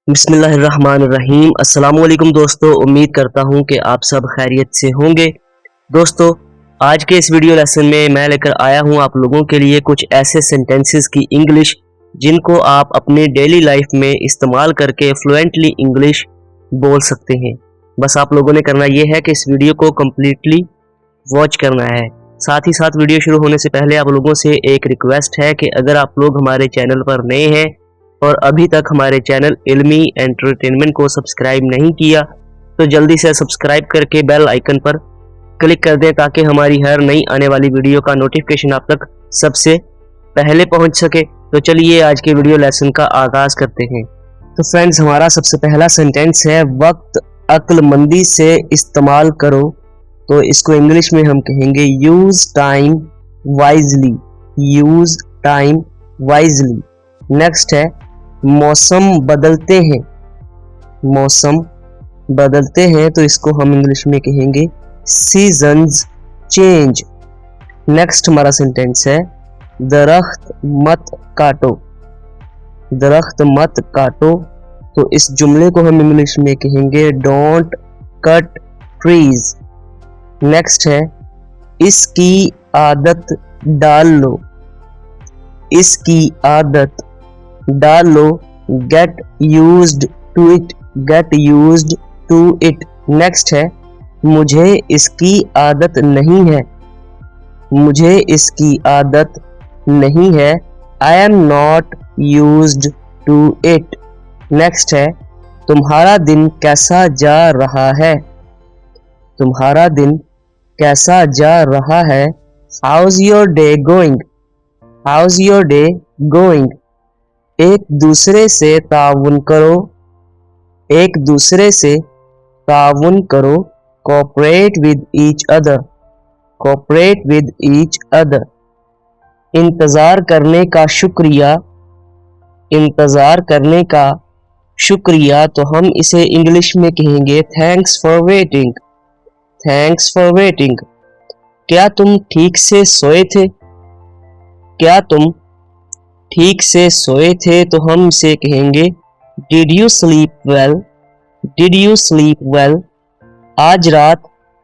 बिस्मिल्लाहिर्रहमानिर्रहीम। अस्सलामुअलैकुम दोस्तों, उम्मीद करता हूँ कि आप सब खैरियत से होंगे। दोस्तों, आज के इस वीडियो लेसन में मैं लेकर आया हूँ आप लोगों के लिए कुछ ऐसे सेंटेंसेस की इंग्लिश जिनको आप अपनी डेली लाइफ में इस्तेमाल करके फ्लुएंटली इंग्लिश बोल सकते हैं। बस आप लोगों ने करना ये है कि इस वीडियो को कम्प्लीटली वॉच करना है। साथ ही साथ वीडियो शुरू होने से पहले आप लोगों से एक रिक्वेस्ट है कि अगर आप लोग हमारे चैनल पर नए हैं और अभी तक हमारे चैनल इल्मी एंटरटेनमेंट को सब्सक्राइब नहीं किया तो जल्दी से सब्सक्राइब करके बेल आइकन पर क्लिक कर दें ताकि हमारी हर नई आने वाली वीडियो का नोटिफिकेशन आप तक सबसे पहले पहुंच सके। तो चलिए आज के वीडियो लेसन का आगाज करते हैं। तो फ्रेंड्स, हमारा सबसे पहला सेंटेंस है वक्त अक्लमंदी से इस्तेमाल करो। तो इसको इंग्लिश में हम कहेंगे use time wisely. Use time wisely. Next है मौसम बदलते हैं। मौसम बदलते हैं तो इसको हम इंग्लिश में कहेंगे सीजन्स चेंज। नेक्स्ट हमारा सेंटेंस है दरख्त मत काटो। दरख्त मत काटो तो इस जुमले को हम इंग्लिश में कहेंगे डोंट कट ट्रीज। नेक्स्ट है इसकी आदत डाल लो। इसकी आदत डाल लो get used to it. Get used to it. Next है मुझे इसकी आदत नहीं है। मुझे इसकी आदत नहीं है I am not used to it. Next है तुम्हारा दिन कैसा जा रहा है। तुम्हारा दिन कैसा जा रहा है how's your day going. How's your day going. एक दूसरे से ताउन करो। एक दूसरे से ताउन करो cooperate with each other. Cooperate with each other. इंतजार करने का शुक्रिया। इंतजार करने का शुक्रिया तो हम इसे इंग्लिश में कहेंगे thanks for waiting. Thanks for waiting. क्या तुम ठीक से सोए थे। क्या तुम ठीक से सोए थे तो हम इसे कहेंगे did you sleep well. Did you sleep well. आज रात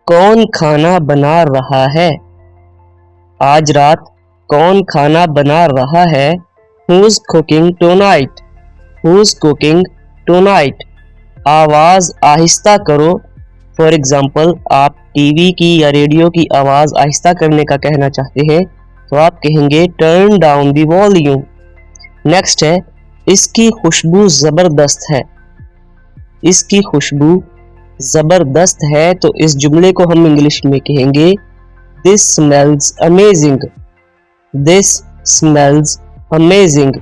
कौन खाना बना रहा है। आज रात कौन खाना बना रहा है Who's cooking tonight? Who's cooking tonight? आवाज आहिस्ता करो। फॉर एग्जाम्पल आप टीवी की या रेडियो की आवाज आहिस्ता करने का कहना चाहते हैं तो आप कहेंगे turn down the volume. Next है इसकी खुशबू जबरदस्त है। इसकी खुशबू जबरदस्त है तो इस जुमले को हम इंग्लिश में कहेंगे this smells amazing. This smells amazing.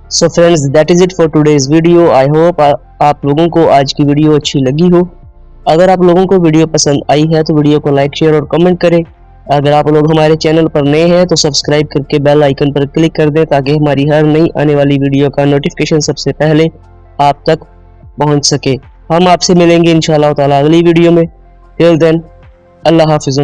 So friends, that is it for today's video. I hope आप लोगों को आज की वीडियो अच्छी लगी हो। अगर आप लोगों को वीडियो पसंद आई है तो वीडियो को लाइक शेयर और कमेंट करें। अगर आप लोग हमारे चैनल पर नए हैं तो सब्सक्राइब करके बेल आइकन पर क्लिक कर दें ताकि हमारी हर नई आने वाली वीडियो का नोटिफिकेशन सबसे पहले आप तक पहुंच सके। हम आपसे मिलेंगे इंशाअल्लाह ताला अगली वीडियो में। टिल देन अल्लाह हाफिज़।